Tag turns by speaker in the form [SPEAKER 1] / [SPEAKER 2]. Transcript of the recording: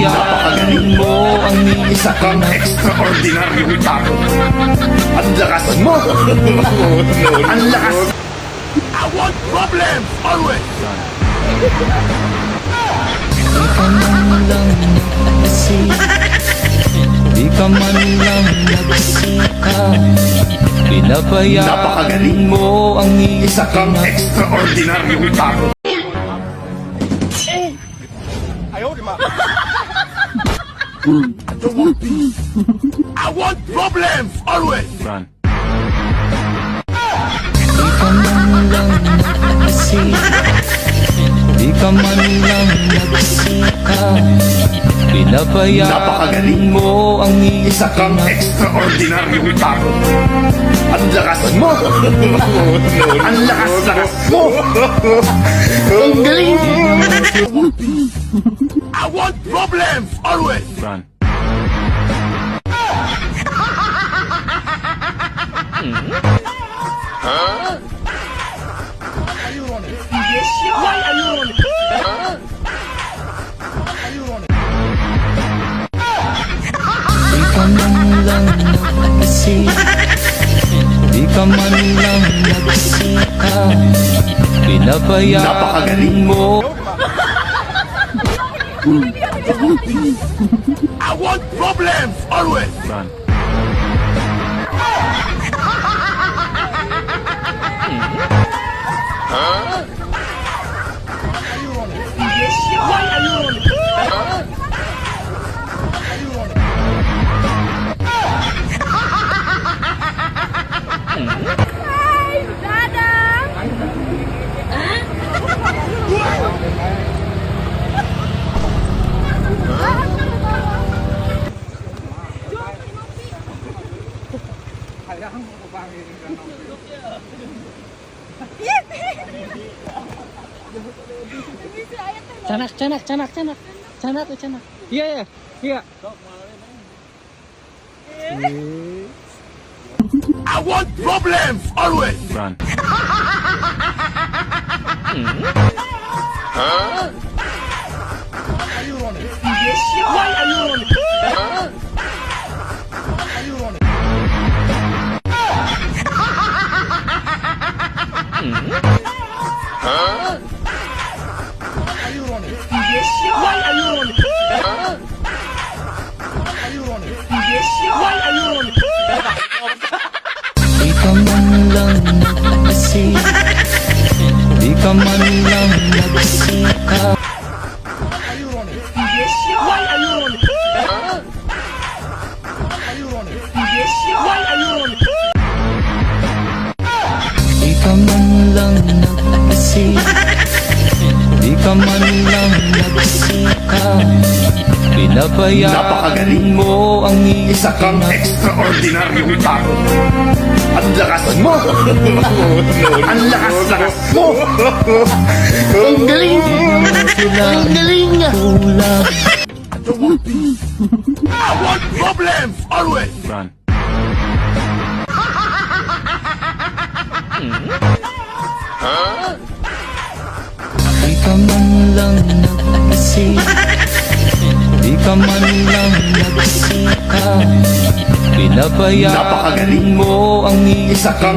[SPEAKER 1] Napakagaling mo ang isa kang extraordinaryong tao. Ang lakas mo! Ang lakas! I want problems always!
[SPEAKER 2] Di ka man lang nagsika, pinabayaan mo ang
[SPEAKER 1] isa kang extraordinaryong tao. I want problems always.
[SPEAKER 2] Run. Di ka man lang nagsika, di ka man lang nagsika, pinabayaan mo ang
[SPEAKER 1] isa kang extraordinaryong tao. Ang lakas mo! Ang lakas mo! Ang galing! I want problems always.
[SPEAKER 2] Run. Di ka man lang nagsika, di ka man lang nagsika, pinabayaan mo.
[SPEAKER 1] I want problems always.
[SPEAKER 2] Run.
[SPEAKER 3] Canak. Iya.
[SPEAKER 1] I want problems always.
[SPEAKER 2] Run. Di ka man lang nagsika, di ka man lang nagsika, di ka man lang nagsika, di ka man lang nagsika, pinabayaan mo ang
[SPEAKER 1] Isa kang extraordinaryong tao. Ang lakas mo! Ang lakas mo! Ang galing! Ang galing!
[SPEAKER 2] kulang.
[SPEAKER 1] I want problems always.
[SPEAKER 2] Run. Di ka man lang nagsika, di ka man lang nagsika, pinabayaan mo ang
[SPEAKER 1] Isa kang